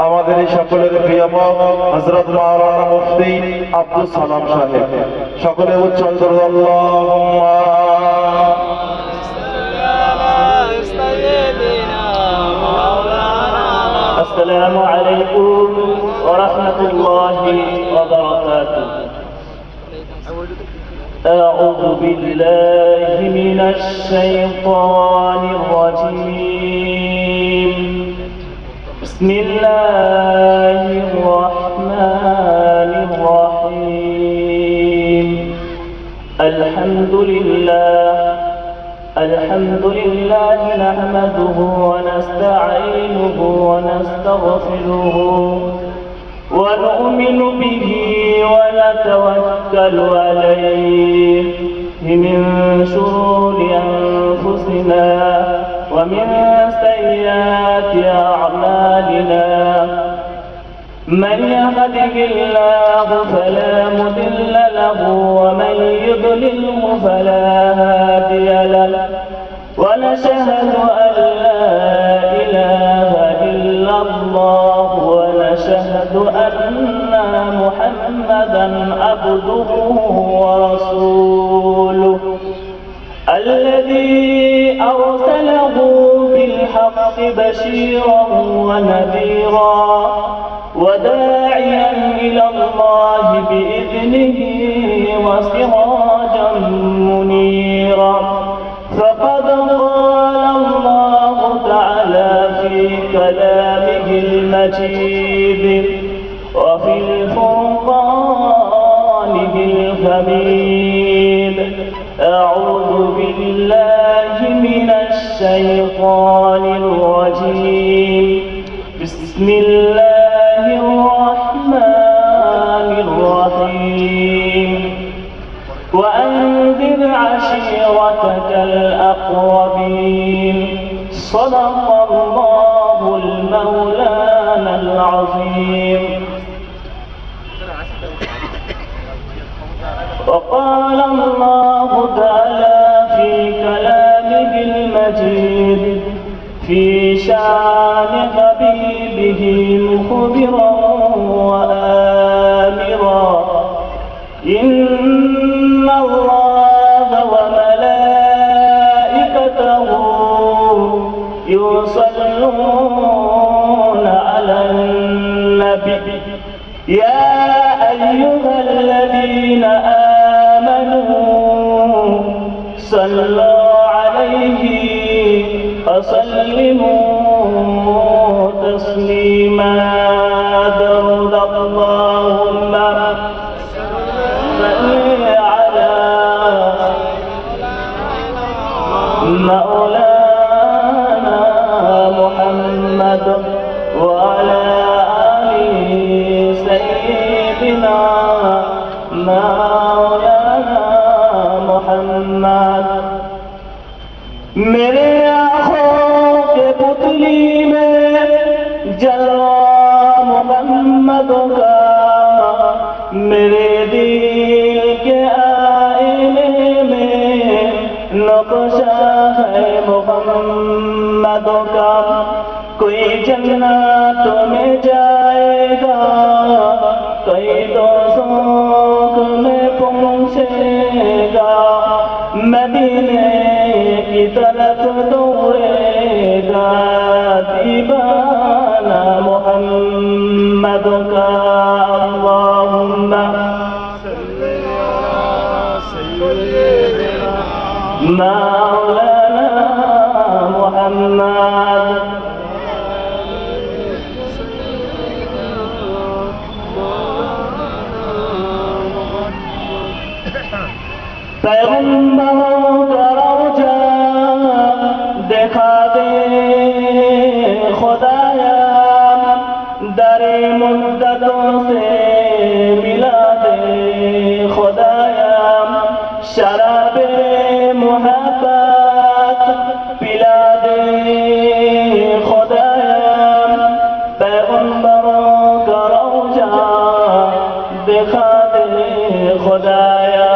আমাদের এই সকলের প্রিয় হযরত মাওলানা মুফতি আব্দুল সালাম সাহেব, সকলে উচ্চারণ করুন আল্লাহুম্মা। السلام عليكم ورحمة الله وبركاته. أعوذ بالله من الشيطان الرجيم. بسم الله الرحمن الرحيم. الحمد لله نحمده ونستعينه ونستغفره ونؤمن به ونتوكل عليه من شرور أنفسنا ومن سيئات أعمالنا. من يهده الله فلا مضل له ومن يضلله فلا هادي له. ونشهد أن لا إله إلا الله ونشهد أن محمدا عبده ورسوله الذي أرسله بالحق بشيرا ونذيرا وداعيا إلى الله بإذنه وسراجا منيرا. فقد قال الله تعالى في كلامه المجيد وفي الفرقانه الحميد. أعوذ بالله من الشيطان الرجيم. بسم الله الرحمن الرحيم. وأنذر عشيرتك الأقربين. صدق الله المولانا العظيم. وقال الله تعالى في كلامه المجيد في شان حبيبه مخبرا وآمرا. إن الله وملائكته يصلون على النبي يا أيها الذين آمنوا صلوا عليه وسلموا تسليما. درود اللهم صل على مولانا محمد وعلى آل سيدنا مولانا محمد. मेरे आँखों के पुतली में जलवा मोहम्मद का, मेरे दिल के आईने में नक्शा है मोहम्मद का. कोई जन्नत में जाएगा, कोई दोज़ख में पहुँचेगा. मदीने की तरफ दौड़ेगा दीवाना मोहम्मद का. अल्लाहुम्मा मौलाना मुहम्मद. पैगंबरों का रौजा देखा दे खुदाया, दरे मुद्दतों से मिला दे खुदाया. शराबे मुहब्बत पिला दे खुदाया. पैगंबरों का रौजा देखा दे खुदाया.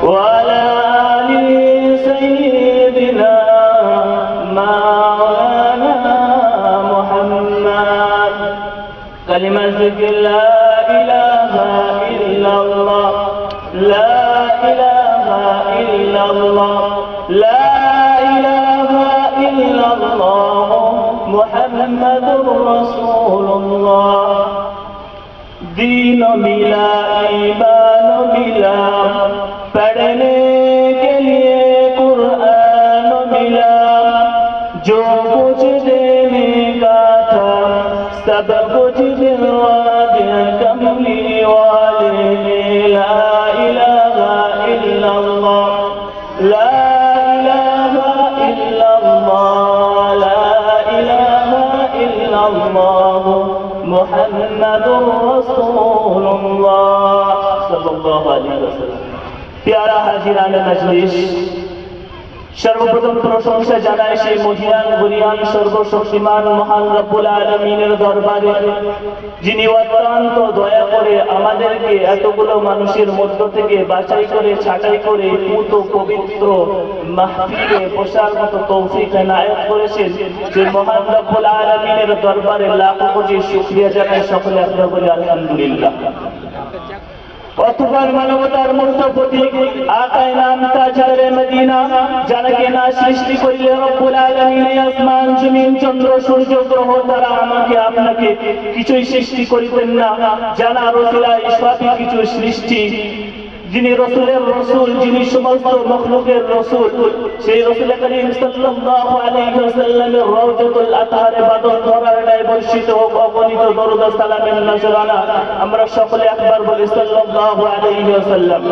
وعلى آل سيدنا مولانا محمد كلمة لا إله إلا الله لا إله إلا الله لا إله إلا الله محمد رسول الله دین ملا ایمان ملا پڑھنے کے لیے قرآن ملا جو کچھ دینے کا تھا سب کچھ دلوا دیا کملی والے نے لا الہ الا اللہ لا الہ الا اللہ لا الہ الا اللہ محمد رسول اللہ صلی اللہ علیہ وسلم প্যারা হাজিরান মজলিস সর্বপ্রথম প্রশংসা জানাই সেই মহিয়ান বুনিয়ান সর্বশক্তিমান মহান রব্বুল আলামিনের দরবারে যিনি অত্যন্ত দয়া করে আমাদেরকে এতগুলো মানুষের মধ্য থেকে বাছাই করে ছাঁটাই করে পুত পবিত্র মাহফিলে বসার মতো তৌফিক এনায়েত করেছেন যে মহান রব্বুল আলামিনের দরবারে লাখো কোটি শুকরিয়া জানাই সকলে আমরা বলি আলহামদুলিল্লাহ অতঃপর মানবতার মূর্ত প্রতীক আকায়ে নাম তাজদারে মদিনা যাকে না সৃষ্টি করিলে রব্বুল আলামিন আসমান জমিন চন্দ্র সূর্য গ্রহ তারা আমাকে আপনাকে কিছুই সৃষ্টি করিতেন না জানা রসুলা ইসবাতি কিছু সৃষ্টি যিনি রসুলের রসুল যিনি সমস্ত মখলুকের রসুল সেই রসুল করিম সাল্লাল্লাহু আলাইহি ওয়াসাল্লামের রওজাতুল আতহারে বাদল ধরার ন্যায় বর্ষিত হোক অগণিত দরুদ ও সালামের নজরানা আমরা সকলে একবার বলি সাল্লাল্লাহু আলাইহি ওয়াসাল্লাম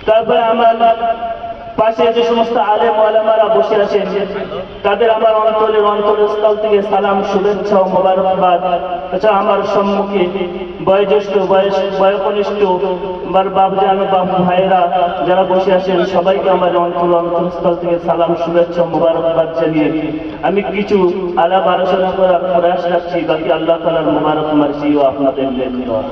তারপরে আমার পাশে যে সমস্ত আলেম ওলামারা বসে আছেন তাদের আমার অন্তরস্থল থেকে সালাম শুভেচ্ছা ও মোবারকবাদ তাছাড়া আমার সম্মুখে বয়োজ্যেষ্ঠ বয়োকনিষ্ঠ আমার বাপজান বাপ ভাইরা যারা বসে আছেন সবাইকে আমার অন্তরস্থল থেকে সালাম শুভেচ্ছা ও মোবারকবাদ জানিয়ে আমি কিছু আলাপ আলোচনা করার প্রয়াস রাখছি বাকি আল্লাহ তাআলার মোবারক মার্জি ও আপনাদের ধন্যবাদ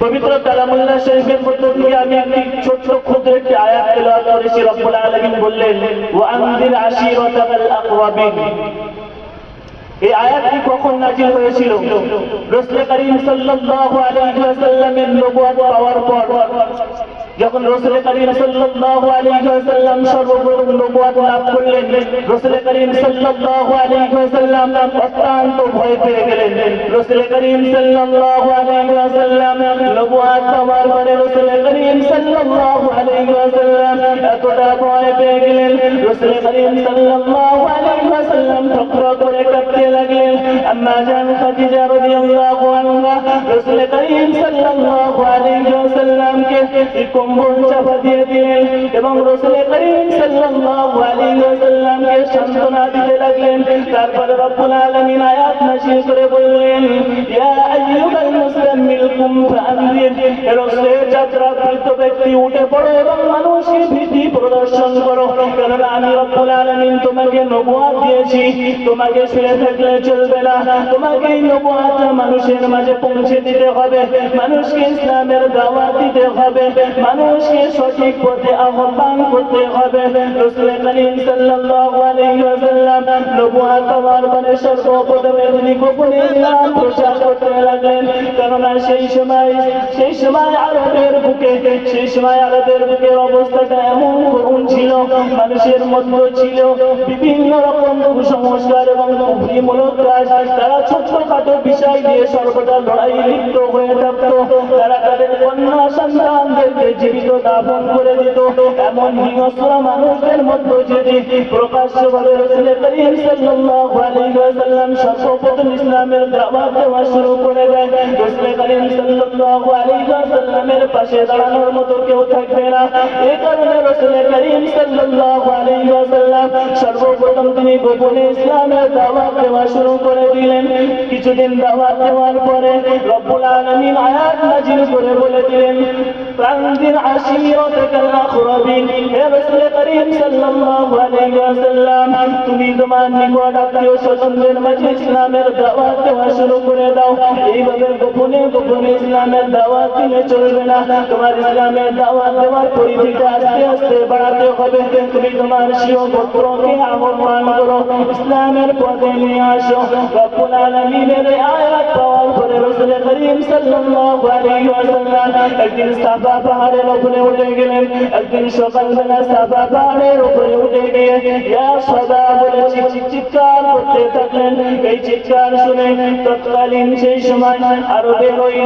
পবিত্র কালামুল্লাহ শরীফের মধ্যে থেকে আমি একটি ছোট্ট ক্ষুদ্র একটি আয়াত তেলাওয়াত করেছি রব্বুল আলামিন বললেন ওয়া আনজির আশিরাতাকাল আকরাবিন এই আয়াতটি কখন নাযিল হয়েছিল রাসূল করিম সাল্লাল্লাহু আলাইহি ওয়াসাল্লামের নবুয়ত পাওয়ার পর যখন রাসূল করিম সাল্লাল্লাহু আলাইহি ওয়াসাল্লাম সর্বপ্রথম নবুয়ত লাভ করলেন রাসূল করিম সাল্লাল্লাহু আলাইহি ওয়াসাল্লাম অত্যন্ত ভয় পেয়ে গেলেন রাসূল করিম সাল্লাল্লাহু আলাইহি ওয়াসাল্লাম নবুয়ত পাওয়ার পরে রাসূল করিম সাল্লাল্লাহু আলাইহি ওয়াসাল্লাম এতটা ভয় পেয়ে গেলেন রাসূল করিম সাল্লাল্লাহু আলাইহি ওয়াসাল্লাম ঠকরা করে কাঁদতে লাগলেন আম্মা জান খাদিজা রাদিয়াল্লাহু আনহা রাসূল করিম সাল্লাল্লাহু আলাইহি ওয়াসাল্লামকে কম্বল চাপা দিয়ে দিলেন এবং রাসূল করিম সাল্লাল্লাহু আলাইহি ওয়াসাল্লামকে সান্ত্বনা দিতে লাগলেন তারপরে রব্বুল আলামিন আয়াত নাযিল করে বললেন ইয়া আইয়ুহাল মুসাম্মিল কুম ফাআনজির রাসূল যাত্রাকৃত ব্যক্তি উঠে পড়ো এবং মানুষকে ভীতি প্রদর্শন করো কারণ আমি রব্বুল আলামিন তোমাকে নবুয়ত দিয়েছি তোমাকে শুয়ে থাকলে চলবে না তোমাকে এই নবুয়ত মানুষের মাঝে পৌঁছে দিতে হবে মানুষকে ইসলামের দাওয়াত দিতে হবে মানুষকে সঠিক পথে আহ্বান করতে হবে রাসূল করিম সাল্লাল্লাহু আলাইহি ওয়াসাল্লাম নবুয়ত পাওয়ার পরে সর্বপ্রথমে তিনি গোপনে ইসলাম প্রচার করতে লাগলেন কারণ সেই সময় আরবের বুকের অবস্থাটা এমন করুণ ছিল মানুষের মধ্যে ছিল বিভিন্ন রকম কুসংস্কার এবং কুফরিমূলক কাজ তারা ছোটখাটো বিষয় দিয়ে সর্বদা লড়াই লিপ্ত হয়ে থাকত তারা তাদের কন্যা সন্তানদেরকে জীবিত দাফন করে দিত এমন হিংস্র মানুষদের মধ্যে যদি প্রকাশ্যভাবে রাসূল করিম সাল্লাল্লাহু আলাইহি ওয়াসাল্লাম সর্বপ্রথম ইসলামের দাওয়াত দেওয়া শুরু করে দেন রাসূল করিম সাল্লাল্লাহু আলাইহি ওয়াসাল্লামের পাশে দাঁড়ানোর মতো কেউ থাকবে না এই কারণে রাসূল করিম সাল্লাল্লাহু আলাইহি ওয়াসাল্লাম সর্বপ্রথম তিনি গোপনে ইসলামের দাওয়াত দেওয়া শুরু করে দিলেন কিছুদিন দাওয়াত দেওয়ার পরে রব্বুল আলামিন আয়াত নাযিল করে বলে দিলেন ফানদির আশীরাতাকাল আকরাবিন। হে রাসূল করিম সাল্লাল্লাহু আলাইহি ওয়াসাল্লাম, তুমি তোমার নিকট আত্মীয় স্বজনদের মাঝে ইসলামের দাওয়াত দেওয়া শুরু করে দাও। এইভাবে গোপনে গোপনে ইসলামের দাওয়াত দিলে চলবে না, তোমার ইসলামের দাওয়াত দেওয়ার পরিধিটা আস্তে আস্তে বাড়াতে হবে। তুমি তোমার স্বীয় গোত্রকে আহ্বান করো, ইসলামের পথে নিয়ে আসো। রব্বুল আলামিনের আয়াত পাওয়ার পরে রাসূল করিম সাল্লাল্লাহু আলাইহি ওয়াসাল্লাম একদিন সাফা পাহাড়ের উপরে উঠে গেলেন। একদিন সকালবেলা সাফা পাহাড়ের উপরে উঠে গিয়ে ইয়া সাদা বলে চিৎকার করতে থাকলেন। এই চিৎকার শুনে তৎকালীন সেই সময় আরবের ওই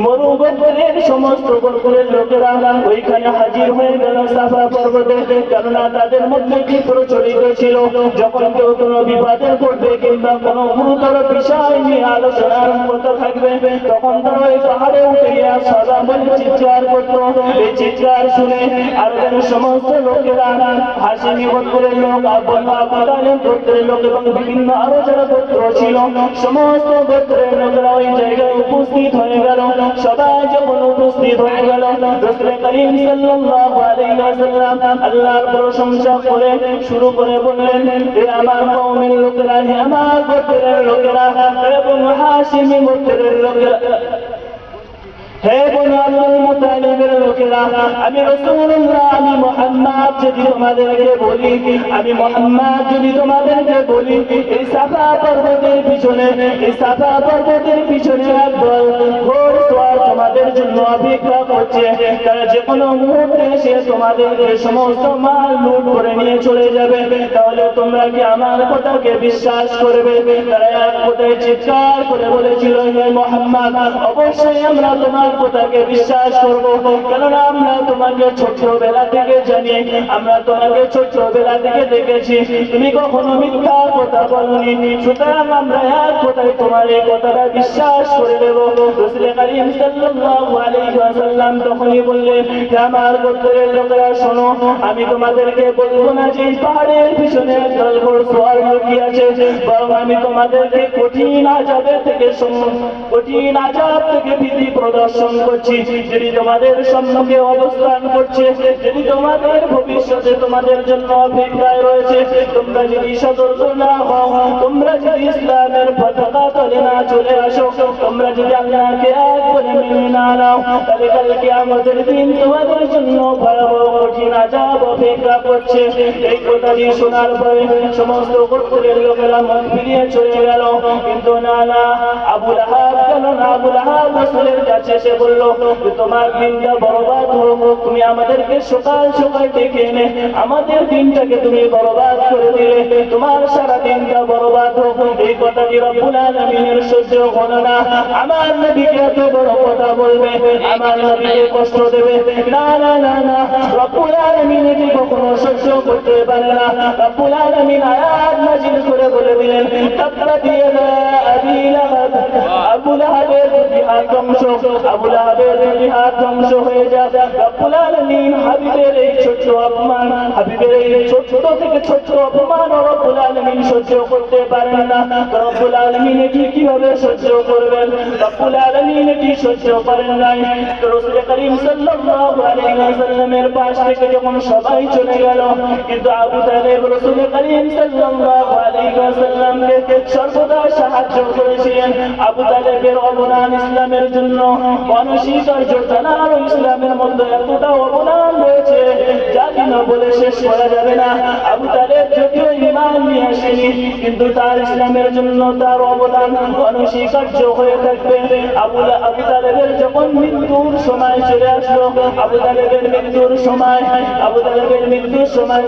মরুগোত্রের সমস্ত গোত্রের লোকেরা ওইখানে হাজির হয়ে গেল সাফা পর্বতে। কেননা তাদের মধ্যে কি প্রচলিত ছিল, যখন কেউ কোনো বিপদে পড়বে কিংবা কোনো গুরুতর বিষয় নিয়ে আলোচনার মতো থাকবে, তখন তারা ওই পাহাড়ে উঠে গিয়ে সাদা বলে চিৎকার করতো। এই চিৎকার শুনে আরবের সমস্ত লোকেরা, হাশিমি গোত্রের লোক, বনু আবু তালিব গোত্রের লোক এবং বিভিন্ন আরো যারা গোত্র ছিল, সমস্ত গোত্রের লোকেরা ওই জায়গায় উপস্থিত হয়ে গেল। সবাই যখন উপস্থিত হয়ে গেল, রাসূল করিম সাল্লাল্লাহু আলাইহি ওয়াসাল্লাম আল্লাহর প্রশংসা করে শুরু করে বললেন, হে আমার কওমের লোকেরা, হে আমার গোত্রের লোকেরা, এবং হাশিমি গোত্রের লোকেরা, হে বনু আব্দুল মুত্তালিবের লোকেরা, আমি রাসূলুল্লাহ, আমি মুহাম্মদ যদি তোমাদেরকে বলি, আমি মুহাম্মদ যদি তোমাদেরকে বলি, এই সাফা পর্বতের পিছনে, এই সাফা পর্বতের পিছনে একদল ঘোড়সওয়ার তোমাদের জন্য অপেক্ষা করছে। তারা যে কোনো মুহূর্তে এসে তোমাদেরকে সমস্ত মাল লুট করে নিয়ে চলে যাবে। তাহলে তোমরা কি আমার কথাকে বিশ্বাস করবে? তারা এক কথায় চিৎকার করে বলেছিল, হে মুহাম্মদ, অবশ্যই আমরা তোমার কথাকে বিশ্বাস করবো, কেননা আমরা তোমাকে ছোটবেলা থেকে জানি, আমরা তোমাকে ছোটবেলা থেকে দেখেছি, তুমি কখনো মিথ্যা কথা বলনি। সুতরাং আমরা এক কথায় তোমার এই কথাটা বিশ্বাস করে দেব। রাসূল করিম সাল্লাল্লাহু আলাইহি ওয়াসাল্লাম তখনই বললেন, হে আমার গোত্রের লোকেরা শোনো, আমি তোমাদেরকে বলবো না যে পাহাড়ের পিছনে একদল ঘোড়সওয়ার লুকিয়ে আছে, বরং আমি তোমাদেরকে কঠিন আযাবের থেকে ভীতি প্রদর্শন করছি, যদি তোমাদের সম্মুখে অবস্থান করছে, যদি তোমাদের ভবিষ্যতে তোমাদের জন্য অপেক্ষায় রয়েছে। তোমরা যদি সতর্ক না হও, তোমরা যদি ইসলামের পতাকা তলে না চলে আসো, তোমরা যদি আল্লাহকে এক করে মেনে না নাও, তাহলে কাল কিয়ামতের দিন তোমাদের জন্য ভয়াবহ কঠিন আযাব অপেক্ষা করছে। এই কথাটি শোনার পরে সমস্ত গোত্রের লোকেরা মন ফিরিয়ে চলে গেল। কিন্তু না, আবু লাহাব গেল না। আবু লাহাব রাসূলের কাছে এসে বলল, তোমার দিনটা বরবাদ হোক, তুমি আমাদেরকে সকাল সকাল ডেকে এনে আমাদের দিনটাকে তুমি বরবাদ করে দিলে, তোমার সারা দিনটা বরবাদ হোক। এই কথাটি রব্বুল আলামিনের সহ্য হলো না। আমার নবীকে এত বড় কথা বলবে, আমার নবীকে কষ্ট দেবে, না না না না, রব্বুল আলামিন এটি কখনো সহ্য করতে পারে না। রব্বুল আলামিন আয়াত নাযিল করে বলে দিলেন, তাব্বাত ইয়াদা আবি লাহাব, আবু লাহাবের দুটি হাত ধ্বংস, আবু লাহাবের দুটি হাত ধ্বংস হয়ে যায়। রব্বুল আলামিন হাবিবের এই ছোট্ট অপমান, হাবিবের এই ছোট্ট থেকে ছোট্ট অপমান রব্বুল আলামিন সহ্য করতে পারেন না। রব্বুল আলামিন এটি কিভাবে সহ্য করবেন? রব্বুল আলামিন এটি সহ্য করেন নাই। রাসূল করিম সাল্লাল্লাহু আলাইহি ওয়াসাল্লামের পাশ থেকে যখন সবাই চলে গেল, কিন্তু আবু তালেব রাসূল করিম সাল্লাল্লাহু আলাইহি ওয়াসাল্লামকে সর্বদা সাহায্য করেছিলেন। আবু তালেবের অবদান ইসলামের জন্য অনস্বীকার্য, জানার ইসলামের মধ্যে এতটা অবদান রয়েছে যা কিনা বলে শেষ করা যাবে না। আবু তালেব যদিও ঈমান নিয়ে আসেনি, কিন্তু তার ইসলামের জন্য তার অবদান অনস্বীকার্য হয়ে থাকবে। আবু তালেবের যখন মৃত্যুর সময় চলে আসলো, আবু তালেবের মৃত্যুর সময়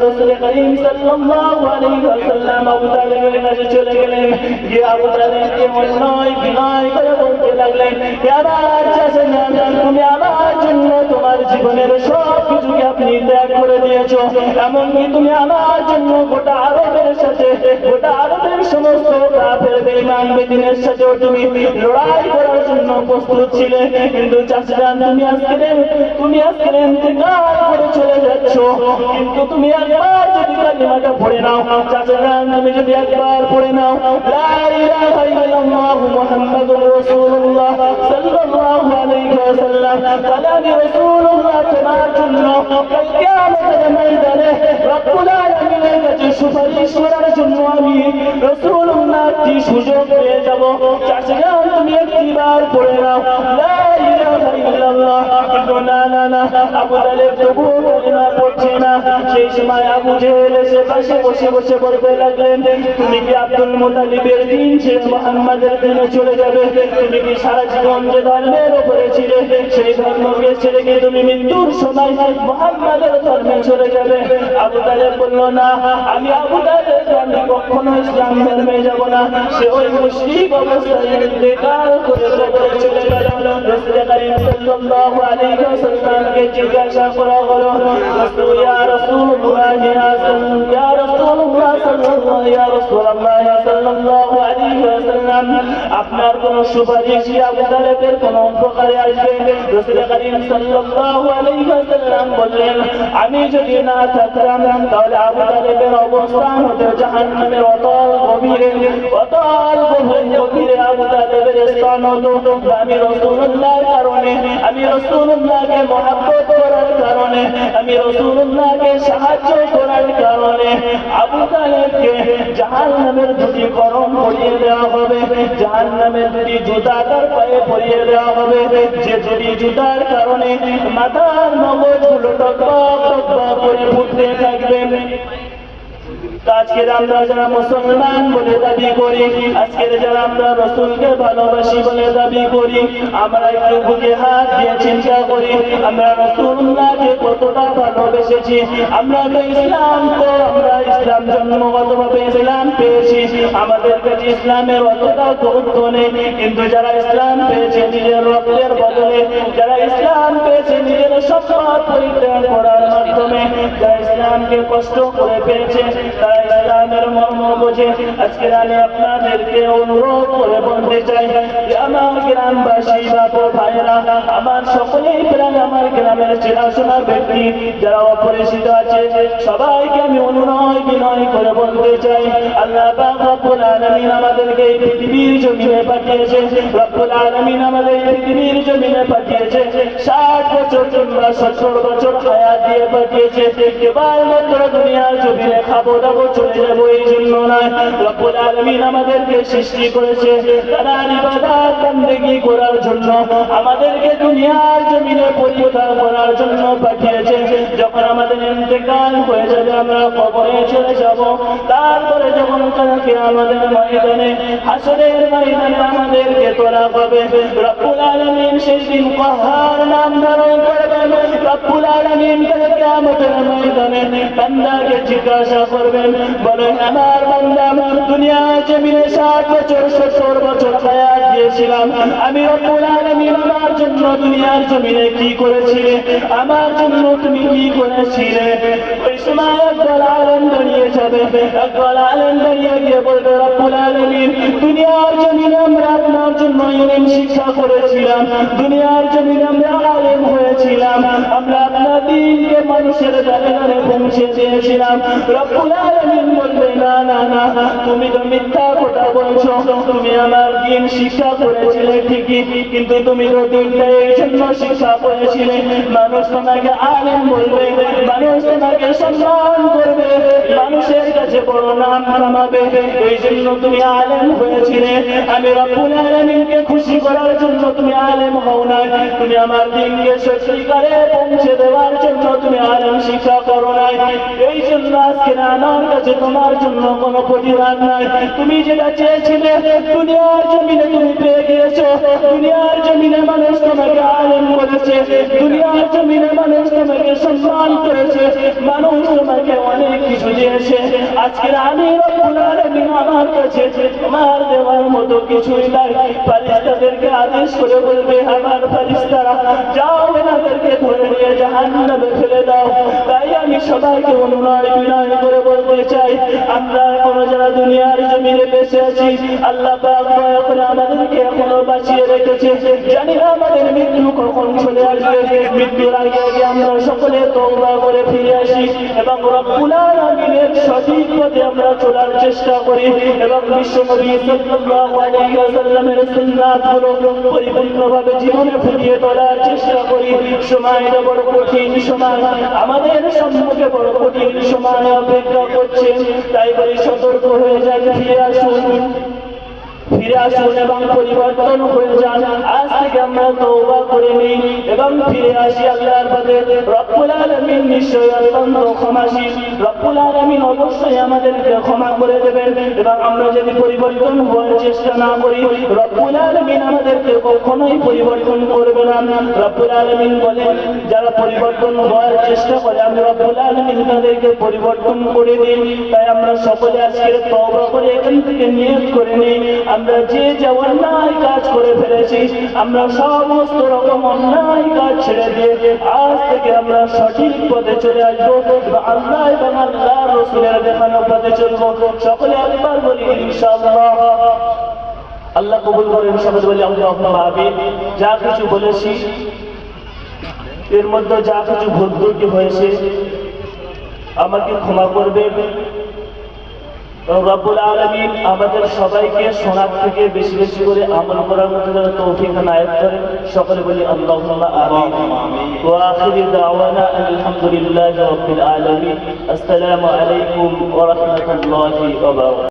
রাসূল করিম সাল্লাল্লাহু আলাইহি ওয়াসাল্লাম আবু তালেবের কাছে চলে গেলেন। গিয়ে আবু তালেবকে বিনয় করে বলতে লাগলেন, হে আমার চাচা, তুমি আমার জন্য তোমার জীবনের সব কিছুকে আপনি ত্যাগ করে দিয়েছো, এমনকি তুমি আমার জন্য গোটা আরবের সাথে, গোটা আরবের সমস্ত কাফের বেঈমান বেদিনের সাথেও তুমি লড়াই করার জন্য প্রস্তুত ছিলে, কিন্তু চাচা জান তুমি আজকে ইন্তেকাল করে চলে যাচ্ছ, কিন্তু তুমি একবার যদি কালিমাটা পড়ে নাও, চাচা জান তুমি যদি একবার পড়ে নাও লা ইলাহা ইল্লাল্লাহু মুহাম্মাদুর রাসূলুল্লাহ সাল্লাল্লাহু আলাইহি ওয়াসাল্লাম, তাহলে আমি রাসূলুল্লাহ তোমার জন্য কাল কিয়ামতের ময়দানে রব্বুল আলামিনের কাছে সুপারিশ করার জন্য আমি রাসূলুল্লাহ কি সুযোগ পেয়ে যাব। চাচা জান তুমি একবার পড়ে নাও লা ইলাহা ইল্লাল্লাহ। কিন্তু না না না, আবু তালেব তবুও কালিমা পড়ছে না। সেই সময় আবু জেহেল এসে পাশে বসে বসে বলতে লাগলেন, তুমি কি আব্দুল মুতালিবের দিন ছেড়ে মুহাম্মাদের দিনে চলে যাবে? তুমি কি সারা জীবন যে ধর্মের উপরে ছিলে সেই ধর্মকে ছেড়ে গিয়ে তুমি মৃত্যুর সময় মুহাম্মাদের ধর্মে চলে যাবে? আবু তালেব বলল, না, আমি আবু তালেব আমি কখনো ইসলাম ধর্মে যাব না। সে ওই মুশরিক অবস্থায় ইন্তেকাল করে কবরে চলে গেল। রাসূল কারীম সাল্লাল্লাহু আলাইহি ওয়াসাল্লামকে জিজ্ঞাসা করা হলো, ইয়া রাসূলুল্লাহ ইয়া রাসূলুল্লাহ সাল্লাল্লাহু আলাইহি ওয়াসাল্লাম, আপনার কোন সুপারিশ আবু তালেবের কোন উপকারে আসবে? রাসূল কারীম সাল্লাল্লাহু আলাইহি ওয়াসাল্লাম বললেন, আমি যদি না থাকতাম তাহলে আবু তালেবের অবস্থান হতো জাহান্নামের অতল গভীরে, অতল গভীরে আবু তালেবের স্থান হতো। আমি রাসূলুল্লাহর কারণে, আমি রাসূলুল্লাহকে মহব্বত করার কারণে, আমি রাসূলুল্লাহকে সাহায্য করার কারণে আবু তালেবকে জাহান্নামের দুটি করম পরিয়ে দেওয়া হবে, জাহান্নামের দুটি জুতা তার পায়ে পরিয়ে দেওয়া হবে, যে দুটি জুতার কারণে মাথার মগজগুলো টকবক টকবক করে ফুটতে থাকবে। আজকের আমরা যারা মুসলমান বলে দাবি করি, আজকের যারা আমরা রাসূলকে ভালোবাসি বলে দাবি করি, আমরা একটু বুকে হাত দিয়ে চিন্তা করি আমরা রাসূলুল্লাহকে কতটা ভালোবেসেছি। আমরা ইসলাম জন্মগতভাবে ইসলাম পেয়েছি, আমাদের কাছে ইসলামের অতটা গুরুত্ব নেই, কিন্তু যারা ইসলাম পেয়েছে নিজের রক্তের বদলে, যারা ইসলাম পেয়েছে নিজের সম্পদ পরিত্যাগ করার মাধ্যমে, যারা ইসলামকে কষ্ট করে পেয়েছে, তারা ইসলামের মর্ম বোঝে। আজকে আমি আপনাদেরকে অনুরোধ করে বলতে চাই যে আমার গ্রামবাসী বাপু ভাইরা, আমার সকলেই প্রায় আমার গ্রামের চেনাশোনা ব্যক্তি যারা অপরিচিত আছে, সবাইকে আমি অনুনয় বিনয় করে বলতে চাই, আল্লাহ পাক রব্বুল আলামিন আমাদেরকে এই পৃথিবীর জমিনে পাঠিয়েছে, রব্বুল আলামিন আমাদের এই পৃথিবীর জমিনে পাঠিয়েছে 60 বছর কিংবা 70 বছর হায়াত দিয়ে পাঠিয়েছে, কেবলমাত্র দুনিয়ার জমিনে খাবো দাবো চলে যাবো এই জন্য নয়। রব্বুল আলামিন আমাদেরকে সৃষ্টি করেছে তার ইবাদত বন্দেগী করার জন্য, আমাদেরকে দুনিয়ার জমিনে পরীক্ষা করার জন্য পাঠিয়েছে। যখন আমাদের ইন্তেকাল হয়ে যাবে আমরা কবরে চলে যাব, তারপরে যখন কিয়ামতের ময়দানে হাসরের ময়দানে আমাদেরকে তোলা হবে, রব্বুল আলামিন সেই দিন কাহার নাম ধারণ করবেন। রব্বুল আলামিন কিয়ামতের ময়দানে বান্দাকে জিজ্ঞাসা করবেন, বলেন আমার বান্দা দুনিয়া জমিনে 60 বছর 70 বছর হায়াত দিয়েছিলাম, আমি রব্বুল আলামিন আমার জন্য দুনিয়ার জমিনে কি করেছিলে, আমার জন্য তুমি কি করেছিলে? ওই সময় একদল আলেম দাঁড়িয়ে যাবে, একদল আলেম দাঁড়িয়ে গিয়ে বলবে, রব্বুল আলামিন দুনিয়ার জমিনে আমরা আপনার জন্য ইলম শিক্ষা করেছিলাম, দুনিয়ার জমিনে আমরা আলেম হয়েছিলাম, আমরা আপনার দ্বীনকে মানুষের দ্বারে দ্বারে পৌঁছে দিয়েছিলাম। রব্বুল আলামিন বলবে, না না না, তুমি তো মিথ্যা কথা বলছো, তুমি আমার দ্বীন শিক্ষা করেছিলে ঠিকই, কিন্তু তুমি তো দ্বীনটা এই জন্য শিক্ষা করেছিলে মানুষ তোমাকে আলেম বলবে, মানুষ তোমাকে সম্মান করবে, মানুষের কাছে বড় নাম কামাবে, এই জন্য তুমি আলেম হয়েছিলে। আমি রব্বুল আলামিনকে খুশি করার জন্য তুমি আলেম হও না, তুমি আমার দ্বীনকে সত্যিকারে পৌঁছে দেওয়ার জন্য তুমি আলেম শিক্ষা করো নাই। এই জন্য আজকে আমার কাছে তোমার জন্য কোনো প্রতিদান নাই। তুমি যেটা চেয়েছিলে দুনিয়ার জমিনে তুমি পেয়ে গিয়েছো, দুনিয়ার জমিনে মানুষ তোমাকে আলেম করেছে, দুনিয়ার জমিনে মানুষ তোমাকে সম্মান করেছে, মানুষ তোমাকে অনেক কিছু দিয়েছে। আজকে আমি রব্বুল আলামিন আমার কাছে তোমার দেওয়ার মতো কিছুই নাই। ফেরেশতাদেরকে আদেশ করে বলবে, আমার ফেরেশতারা যাও এনাদেরকে ধরে নিয়ে জাহান্নামে ফেলে দাও। তাই আমি সবাইকে অনুনয় বিনয় করে বলতে চাই, আমরা এখনো যারা দুনিয়ার জমিনে বেঁচে আছি, আল্লাহ পাক দয়া করে আমাদেরকে এখনো বাঁচিয়ে রেখেছে। জানি না আমাদের মৃত্যু কখন চলে আসবে, মৃত্যুর আগে আগে আমরা সকলে তওবা করে ফিরে আসি এবং রব্বুল আলামিনের সঠিক পথে আমরা চলার চেষ্টা করি এবং বিশ্বনবী সাল্লাল্লাহু আলাইহি ওয়াসাল্লামের সুন্নাতগুলো পরিপূর্ণভাবে জীবনে ফুটিয়ে তোলার চেষ্টা করি। সময়টা বড় কঠিন সময়, আমাদের সম্মুখে বড় কঠিন সময় অপেক্ষা করছে, তাই বলি সতর্ক হয়ে যান, ফিরে আসুন এবং পরিবর্তন হয়ে যান। আজ থেকে আমরা তওবা করে নিই এবং ফিরে আসি আল্লাহর পথে। রব্বুল আলামিন নিশ্চয়ই অত্যন্ত ক্ষমাশীল, রব্বুল আলামিন অবশ্যই আমাদেরকে ক্ষমা করে দেবেন এবং আমরা যদি পরিবর্তন হওয়ার চেষ্টা না করি, রব্বুল আলামিন আমাদেরকে কখনোই পরিবর্তন করবে না। রব্বুল আলামিন বলেন, যারা পরিবর্তন হওয়ার চেষ্টা করে আমি রব্বুল আলামিন তাদেরকে পরিবর্তন করে দিই। তাই আমরা সকলে আজকে তওবা করে এখান থেকে নিয়ত করে নিই, আমরা যে যে অন্যায় কাজ করে ফেলেছি, আমরা সমস্ত রকম অন্যায় কাজ ছেড়ে দিয়ে আজ থেকে আমরা সঠিক পথে চলে আসবো এবং আল্লাহ এবং আল্লাহ রাসূলের দেখানো পথে চলবো। সকলে একবার বলি ইনশাআল্লাহ। আল্লাহ কবুল করেন, সকলে বলি আল্লাহুম্মা আমিন। যা কিছু বলেছি এর মধ্যে যা কিছু ভুল ত্রুটি হয়েছে আমাকে ক্ষমা করবেন। রব্বুল আলামিন আমাদের সবাইকে শোনার থেকে বেশি বেশি করে আমল করার মতো যেন তৌফিক এনায়েত করেন। সকলে বলি আল্লাহুম্মা আমিন। ওয়া আখিরু দাওয়ানা আলহামদুলিল্লাহি রাব্বিল আলামিন। আসসালামু আলাইকুম ওয়া রাহমাতুল্লাহি ওয়া বারাকাতুহু।